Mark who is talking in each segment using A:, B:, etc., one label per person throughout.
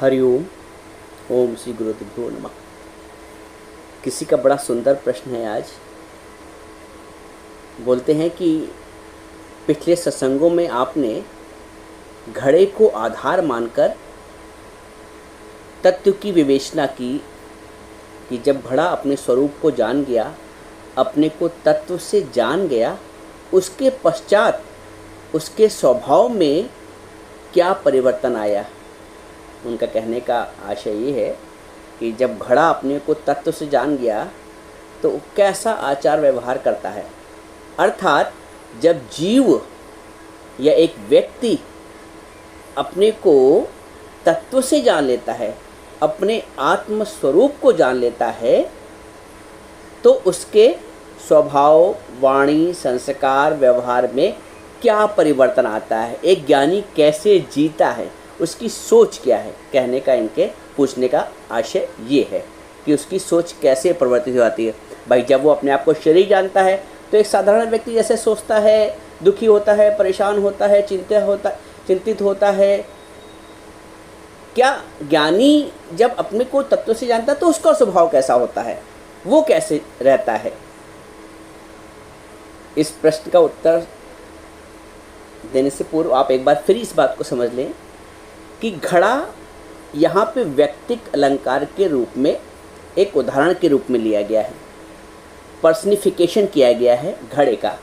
A: हरिओम। ओम श्री गुरुदेवो नमः। किसी का बड़ा सुंदर प्रश्न है आज। बोलते हैं कि पिछले सत्संगों में आपने घड़े को आधार मानकर तत्व की विवेचना की कि जब घड़ा अपने स्वरूप को जान गया, अपने को तत्व से जान गया, उसके पश्चात उसके स्वभाव में क्या परिवर्तन आया। उनका कहने का आशय ये है कि जब घड़ा अपने को तत्व से जान गया तो कैसा आचार व्यवहार करता है। अर्थात जब जीव या एक व्यक्ति अपने को तत्व से जान लेता है, अपने आत्म स्वरूप को जान लेता है, तो उसके स्वभाव, वाणी, संस्कार, व्यवहार में क्या परिवर्तन आता है। एक ज्ञानी कैसे जीता है, उसकी सोच क्या है। कहने का इनके पूछने का आशय ये है कि उसकी सोच कैसे परिवर्तित हो जाती है। भाई जब वो अपने आप को शरीर जानता है तो एक साधारण व्यक्ति जैसे सोचता है, दुखी होता है, परेशान होता है, चिंतित होता है। क्या ज्ञानी जब अपने को तत्व से जानता है तो उसका स्वभाव कैसा होता है, वो कैसे रहता है। इस प्रश्न का उत्तर देने से पूर्व आप एक बार फिर इस बात को समझ लें कि घड़ा यहाँ पे व्यक्तिक अलंकार के रूप में एक उदाहरण के रूप में लिया गया है, पर्सनिफिकेशन किया गया है घड़े का।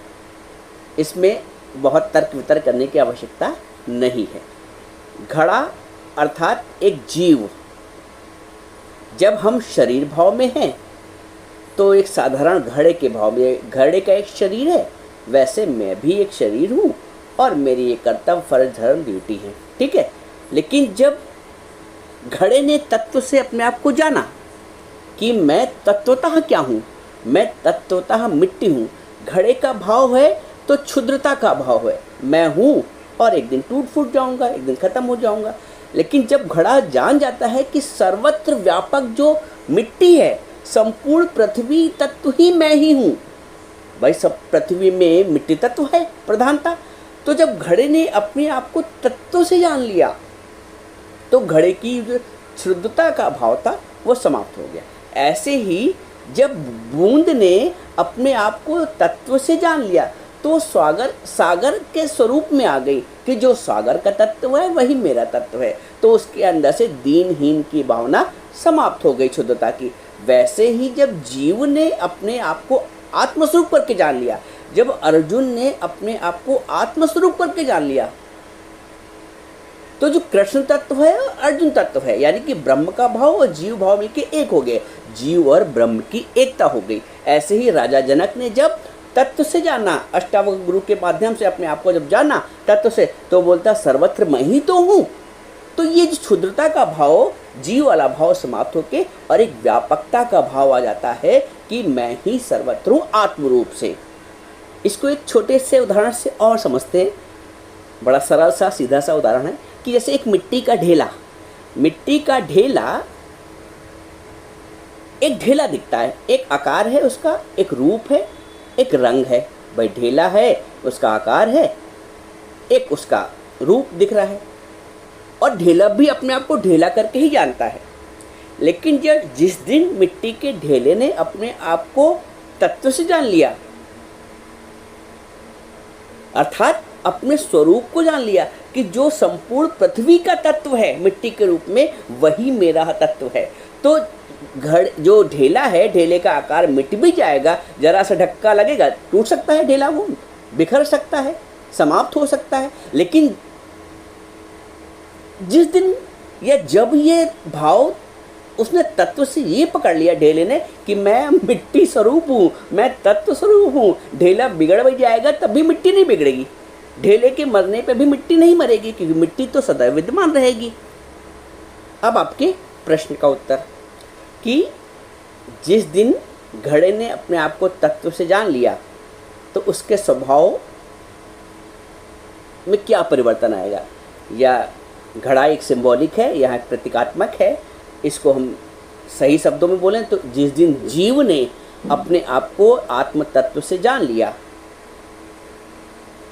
A: इसमें बहुत तर्क वितर्क करने की आवश्यकता नहीं है। घड़ा अर्थात एक जीव, जब हम शरीर भाव में हैं तो एक साधारण घड़े के भाव में, घड़े का एक शरीर है, वैसे मैं भी एक शरीर हूँ और मेरी ये कर्तव्य, फर्ज, धर्म, ड्यूटी है, ठीक है। लेकिन जब घड़े ने तत्व से अपने आप को जाना कि मैं तत्वतः क्या हूँ, मैं तत्वतः मिट्टी हूँ। घड़े का भाव है तो क्षुद्रता का भाव है, मैं हूँ और एक दिन टूट फूट जाऊँगा, एक दिन ख़त्म हो जाऊँगा। लेकिन जब घड़ा जान जाता है कि सर्वत्र व्यापक जो मिट्टी है, संपूर्ण पृथ्वी तत्व ही मैं ही हूँ। भाई सब पृथ्वी में मिट्टी तत्व है प्रधानता। तो जब घड़े ने अपने आप को तत्व से जान लिया तो घड़े की जो शुद्धता का भाव था वो समाप्त हो गया। ऐसे ही जब बूंद ने अपने आप को तत्व से जान लिया तो सागर के स्वरूप में आ गई कि जो सागर का तत्व है वही मेरा तत्व है। तो उसके अंदर से दीनहीन की भावना समाप्त हो गई, शुद्धता की। वैसे ही जब जीव ने अपने आप को आत्मस्वरूप करके जान लिया, जब अर्जुन ने अपने आप को आत्मस्वरूप करके जान लिया, तो जो कृष्ण तत्व है और अर्जुन तत्व है, यानी कि ब्रह्म का भाव और जीव भाव मिलके एक हो गए, जीव और ब्रह्म की एकता हो गई। ऐसे ही राजा जनक ने जब तत्व से जाना, अष्टावक्र गुरु के माध्यम से अपने आप को जब जाना तत्व से, तो बोलता सर्वत्र मैं ही तो हूँ। तो ये जो क्षुद्रता का भाव, जीव वाला भाव समाप्त होके और एक व्यापकता का भाव आ जाता है कि मैं ही सर्वत्र हूँ आत्मरूप से। इसको एक छोटे से उदाहरण से और समझते हैं। बड़ा सरल सा सीधा सा उदाहरण है कि जैसे एक मिट्टी का ढेला एक ढेला दिखता है, एक आकार है उसका, एक रूप है, एक रंग है। भाई ढेला है, उसका आकार है, एक उसका रूप दिख रहा है, और ढेला भी अपने आप को ढेला करके ही जानता है। लेकिन जिस दिन मिट्टी के ढेले ने अपने आप को तत्व से जान लिया, अर्थात अपने स्वरूप को जान लिया कि जो संपूर्ण पृथ्वी का तत्व है मिट्टी के रूप में, वही मेरा तत्व है, तो जो ढेला है, ढेले का आकार मिट भी जाएगा, जरा सा धक्का लगेगा, टूट सकता है ढेला, वो बिखर सकता है, समाप्त हो सकता है। लेकिन जिस दिन या जब ये भाव उसने तत्व से ये पकड़ लिया ढेले ने कि मैं मिट्टी स्वरूप हूँ, मैं तत्व स्वरूप हूँ, ढेला बिगड़ भी जाएगा तब भी मिट्टी नहीं बिगड़ेगी, ढेले के मरने पे भी मिट्टी नहीं मरेगी, क्योंकि मिट्टी तो सदैव विद्यमान रहेगी। अब आपके प्रश्न का उत्तर कि जिस दिन घड़े ने अपने आप को तत्व से जान लिया तो उसके स्वभाव में क्या परिवर्तन आएगा। या घड़ा एक सिंबॉलिक है, यहाँ एक प्रतीकात्मक है। इसको हम सही शब्दों में बोलें तो जिस दिन जीव ने अपने आप को आत्म तत्व से जान लिया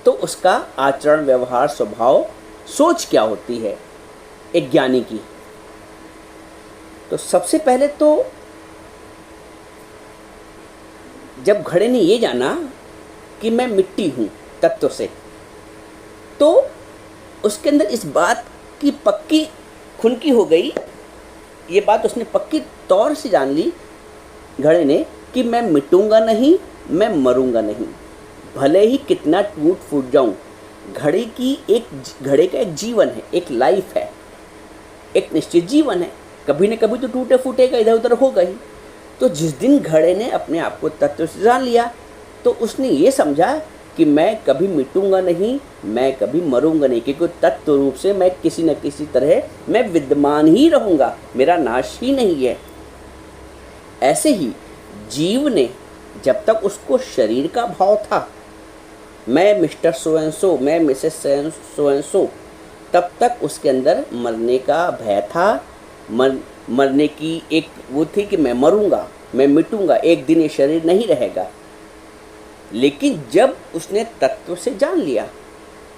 A: तो उसका आचरण, व्यवहार, स्वभाव, सोच क्या होती है एक ज्ञानी की। तो सबसे पहले तो जब घड़े ने ये जाना कि मैं मिट्टी हूँ तत्व से, तो उसके अंदर इस बात की पक्की खुनकी हो गई, ये बात उसने पक्की तौर से जान ली घड़े ने कि मैं मिटूंगा नहीं, मैं मरूंगा नहीं, भले ही कितना टूट फूट जाऊं। घड़े का एक जीवन है, एक लाइफ है, एक निश्चित जीवन है, कभी न कभी तो टूटे फूटेगा, इधर उधर होगा ही। तो जिस दिन घड़े ने अपने आप को तत्व से जान लिया तो उसने ये समझा कि मैं कभी मिटूंगा नहीं, मैं कभी मरूंगा नहीं, क्योंकि तत्व रूप से मैं किसी न किसी तरह मैं विद्यमान ही रहूँगा, मेरा नाश ही नहीं है। ऐसे ही जीव ने जब तक उसको शरीर का भाव था, मैं मिस्टर सो एंड सो, मैं मिसेस सो एंड सो, तब तक उसके अंदर मरने का भय था, मरने की एक वो थी कि मैं मरूंगा, मैं मिटूंगा, एक दिन ये शरीर नहीं रहेगा। लेकिन जब उसने तत्व से जान लिया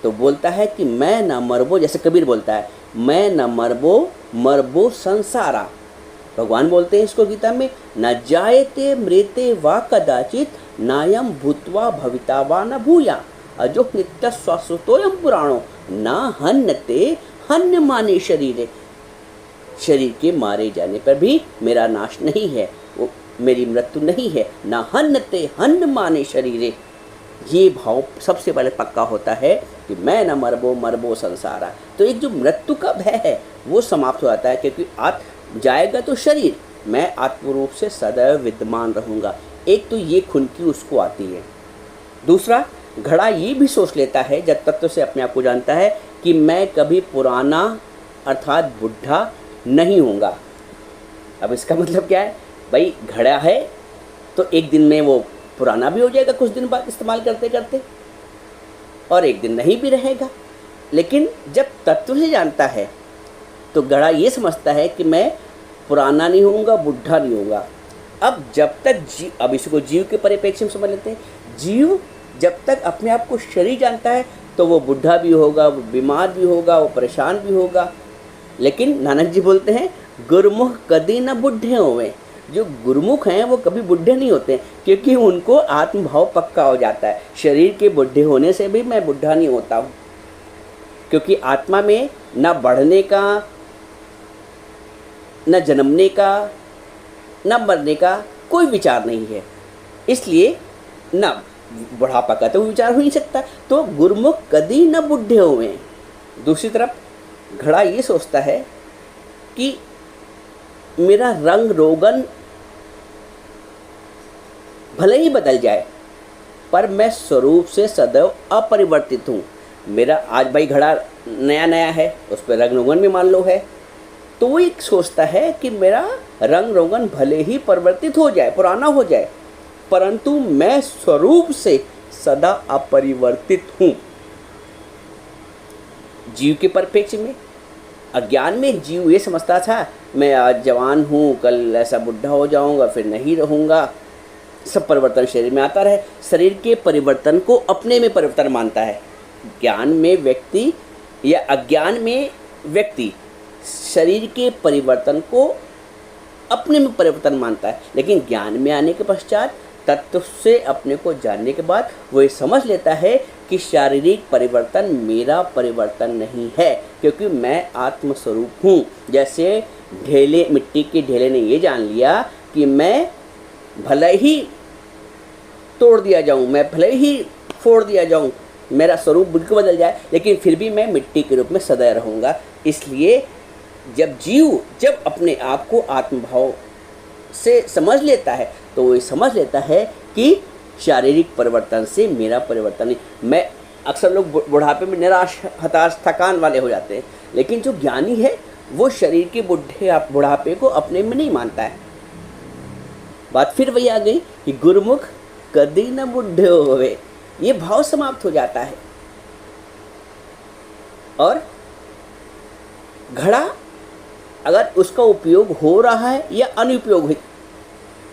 A: तो बोलता है कि मैं न मरबो, जैसे कबीर बोलता है, मैं न मरबो मरबो संसारा। भगवान बोलते हैं इसको गीता में, न जायते मृते वा कदाचित नायम भूत्वा भविता वा न भूया अजो नित्य स्वास्थ्योयम पुराणो ना हन्नते हन्य माने शरीरे। शरीर के मारे जाने पर भी मेरा नाश नहीं है, वो मेरी मृत्यु नहीं है, ना हन्नते हन्य माने शरीरे। ये भाव सबसे पहले पक्का होता है कि मैं न मरबो मरबो संसारा। तो एक जो मृत्यु का भय है वो समाप्त हो जाता है, क्योंकि जाएगा तो शरीर, मैं आत्मरूप से सदैव विद्यमान रहूँगा। एक तो ये खुनकी उसको आती है। दूसरा, घड़ा ये भी सोच लेता है जब तत्व से अपने आप को जानता है कि मैं कभी पुराना अर्थात बुढ़ा नहीं होऊंगा। अब इसका मतलब क्या है भाई, घड़ा है तो एक दिन में वो पुराना भी हो जाएगा कुछ दिन बाद इस्तेमाल करते करते, और एक दिन नहीं भी रहेगा। लेकिन जब तत्व से जानता है तो घड़ा ये समझता है कि मैं पुराना नहीं होऊंगा, बुढ़ा नहीं होऊंगा। अब जब तक अब इसको जीव के परिप्रेक्ष्य में समझ लेते हैं। जीव जब तक अपने आप को शरीर जानता है तो वो बुढ़ा भी होगा, वो बीमार भी होगा, वो परेशान भी होगा। लेकिन नानक जी बोलते हैं, गुरुमुख कदी न बुढ़े होवे। जो गुरुमुख हैं वो कभी बुढ़े नहीं होते, क्योंकि उनको आत्मभाव पक्का हो जाता है। शरीर के बुढ़े होने से भी मैं बुढ़ा नहीं होता हूँ, क्योंकि आत्मा में न बढ़ने का, न जन्मने का, न मरने का कोई विचार नहीं है। इसलिए न बुढ़ापा का तो विचार हो नहीं सकता। तो गुरुमुख कदी न बुढ़े हुए। दूसरी तरफ घड़ा ये सोचता है कि मेरा रंग रोगन भले ही बदल जाए पर मैं स्वरूप से सदैव अपरिवर्तित हूँ। मेरा आज भाई घड़ा नया नया है, उस पर रंग रोगन भी मान लो है, तो वो एक सोचता है कि मेरा रंग रोगन भले ही परिवर्तित हो जाए, पुराना हो जाए, परंतु मैं स्वरूप से सदा अपरिवर्तित हूँ। जीव के परिप्रेक्ष्य में, अज्ञान में जीव ये समझता था मैं आज जवान हूँ, कल ऐसा बुढ़ा हो जाऊँगा, फिर नहीं रहूँगा। सब परिवर्तन शरीर में आता रहे। शरीर के परिवर्तन को अपने में परिवर्तन मानता है। ज्ञान में व्यक्ति या अज्ञान में व्यक्ति शरीर के परिवर्तन को अपने में परिवर्तन मानता है। लेकिन ज्ञान में आने के पश्चात, तत्व से अपने को जानने के बाद वो ये समझ लेता है कि शारीरिक परिवर्तन मेरा परिवर्तन नहीं है, क्योंकि मैं आत्मस्वरूप हूँ। जैसे ढेले, मिट्टी के ढेले ने ये जान लिया कि मैं भले ही तोड़ दिया जाऊँ, मैं भले ही फोड़ दिया जाऊँ, मेरा स्वरूप बिल्कुल बदल जाए, लेकिन फिर भी मैं मिट्टी के रूप में सदैव रहूँगा। इसलिए जब अपने आप को आत्मभाव से समझ लेता है तो वो समझ लेता है कि शारीरिक परिवर्तन से मेरा परिवर्तन नहीं। मैं अक्सर लोग बुढ़ापे में निराश, हताश, थकान वाले हो जाते हैं, लेकिन जो ज्ञानी है वो शरीर के बुढ़ापे को अपने में नहीं मानता है। बात फिर वही आ गई कि गुरुमुख कदी न बुढ़े होवे, ये भाव समाप्त हो जाता है। और घड़ा अगर उसका उपयोग हो रहा है या अनुपयोग है,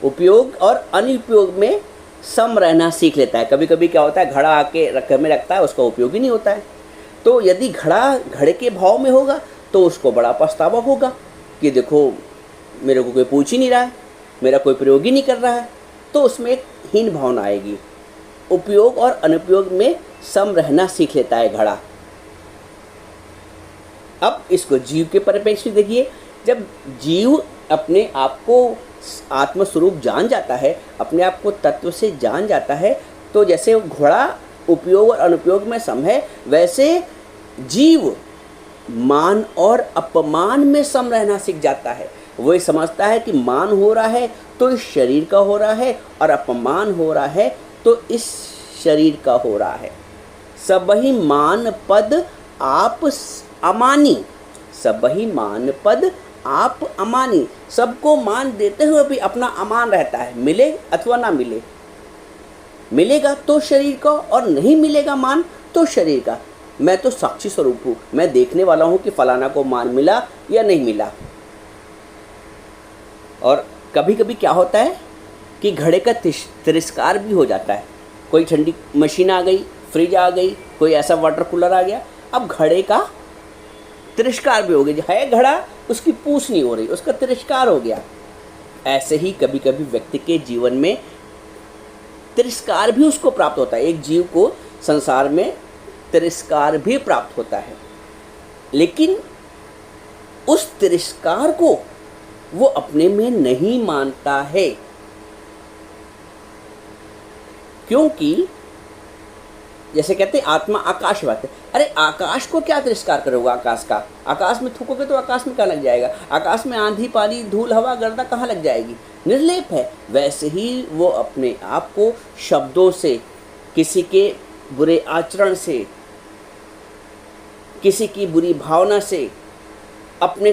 A: उपयोग और अनुपयोग में सम रहना सीख लेता है। कभी कभी क्या होता है, घड़ा आके घर में रखता है, उसका उपयोग ही नहीं होता है। तो यदि घड़ा घड़े के भाव में होगा तो उसको बड़ा पछतावा होगा कि देखो मेरे को कोई पूछ ही नहीं रहा है, मेरा कोई प्रयोग ही नहीं कर रहा है, तो उसमें एक हीन भावना आएगी। उपयोग और अनुपयोग में सम रहना सीख लेता है घड़ा। अब इसको जीव के परिप्रेक्ष्य में देखिए, जब जीव अपने आप को आत्मस्वरूप जान जाता है, अपने आप को तत्व से जान जाता है, तो जैसे घोड़ा उपयोग और अनुपयोग में सम है, वैसे जीव मान और अपमान में सम रहना सीख जाता है। वो समझता है कि मान हो रहा है तो इस शरीर का हो रहा है, और अपमान हो रहा है तो इस शरीर का हो रहा है। सबहि मान पद आप अमानी, सबहि मान पद आप अमानी, सबको मान देते हुए भी अपना अमान रहता है, मिले अथवा ना मिले। मिलेगा तो शरीर का, और नहीं मिलेगा मान तो शरीर का। मैं तो साक्षी स्वरूप हूँ, मैं देखने वाला हूँ कि फलाना को मान मिला या नहीं मिला। और कभी कभी क्या होता है कि घड़े का तिरस्कार भी हो जाता है। कोई ठंडी मशीन आ गई, फ्रिज आ गई, कोई ऐसा वाटर कूलर आ गया, अब घड़े का तिरस्कार भी हो गया। है घड़ा, उसकी पूछ नहीं हो रही, उसका तिरस्कार हो गया। ऐसे ही कभी कभी व्यक्ति के जीवन में तिरस्कार भी उसको प्राप्त होता है। एक जीव को संसार में तिरस्कार भी प्राप्त होता है, लेकिन उस तिरस्कार को वो अपने में नहीं मानता है, क्योंकि जैसे कहते हैं आत्मा आकाशवत है। अरे आकाश को क्या तिरस्कार करोगे? आकाश का, आकाश में थूकोगे तो आकाश में क्या लग जाएगा? आकाश में आंधी पानी धूल हवा गर्दा कहाँ लग जाएगी? निर्लेप है। वैसे ही वो अपने आप को शब्दों से, किसी के बुरे आचरण से, किसी की बुरी भावना से, अपने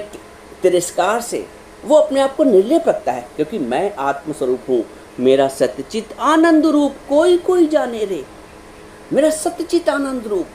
A: तिरस्कार से वो अपने आप को निर्लेप रखता है, क्योंकि मैं आत्मस्वरूप हूँ, मेरा सत्यचित आनंद रूप कोई कोई जाने रे, मेरा सत्यचित आनंद रूप।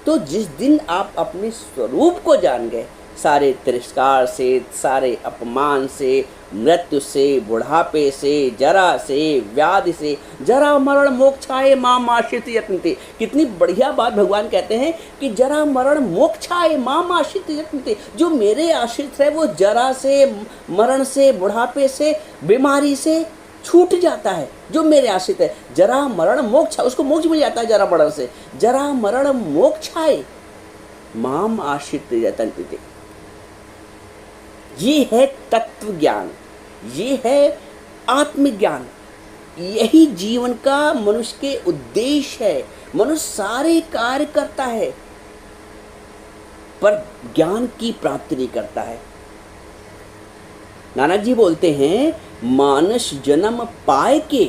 A: तो जिस दिन आप अपने स्वरूप को जान गए, सारे तिरस्कार से, सारे अपमान से, मृत्यु से, बुढ़ापे से, जरा से, व्याधि से, जरा मरण मोक्षाय माम आश्रित यत्नते। कितनी बढ़िया बात भगवान कहते हैं कि जरा मरण मोक्षाय माम आश्रित यत्नते। जो मेरे आश्रित है वो जरा से, मरण से, बुढ़ापे से, बीमारी से छूट जाता है। जो मेरे आश्रित है, जरा मरण मोक्ष, उसको मोक्ष मिल जाता है जरा मरण से। जरा मरण मोक्षाय माम आश्रित यत्नते। ये है तत्व ज्ञान, ये है आत्मज्ञान। यही जीवन का मनुष्य के उद्देश्य है। मनुष्य सारे कार्य करता है पर ज्ञान की प्राप्ति नहीं करता है। नानक जी बोलते हैं, मानस जन्म पाए के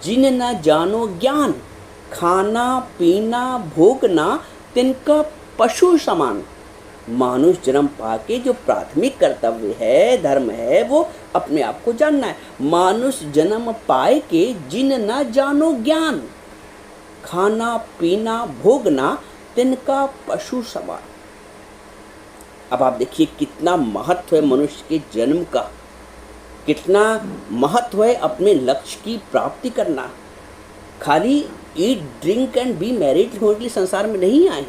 A: जिन न जानो ज्ञान, खाना पीना भोगना तिनका पशु समान। मानुष जन्म पाके जो प्राथमिक कर्तव्य है, धर्म है, वो अपने आप को जानना है। मानुष जन्म पाए के जिन न जानो ज्ञान, खाना पीना भोगना तिनका पशु समान। अब आप देखिए कितना महत्व है मनुष्य के जन्म का, कितना महत्व है अपने लक्ष्य की प्राप्ति करना। खाली eat drink and be married होने के लिए संसार में नहीं आए।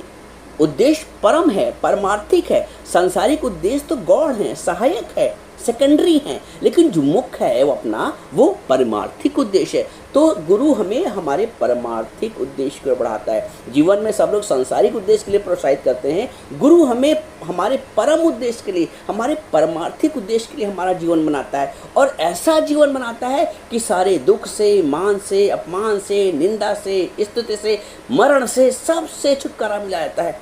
A: उद्देश्य परम है, परमार्थिक है। सांसारिक उद्देश्य तो गौण है, सहायक है, सेकेंडरी है, लेकिन जो मुख्य है वो अपना वो परमार्थिक उद्देश्य है। तो गुरु हमें हमारे परमार्थिक उद्देश्य को बढ़ाता है। जीवन में सब लोग सांसारिक उद्देश्य के लिए प्रोत्साहित करते हैं, गुरु हमें हमारे परम उद्देश्य के लिए, हमारे परमार्थिक उद्देश्य के लिए हमारा जीवन बनाता है। और ऐसा जीवन बनाता है कि सारे दुख से, मान से, अपमान से, निंदा से, स्तुति से, मरण से, सबसे छुटकारा मिला जाता है।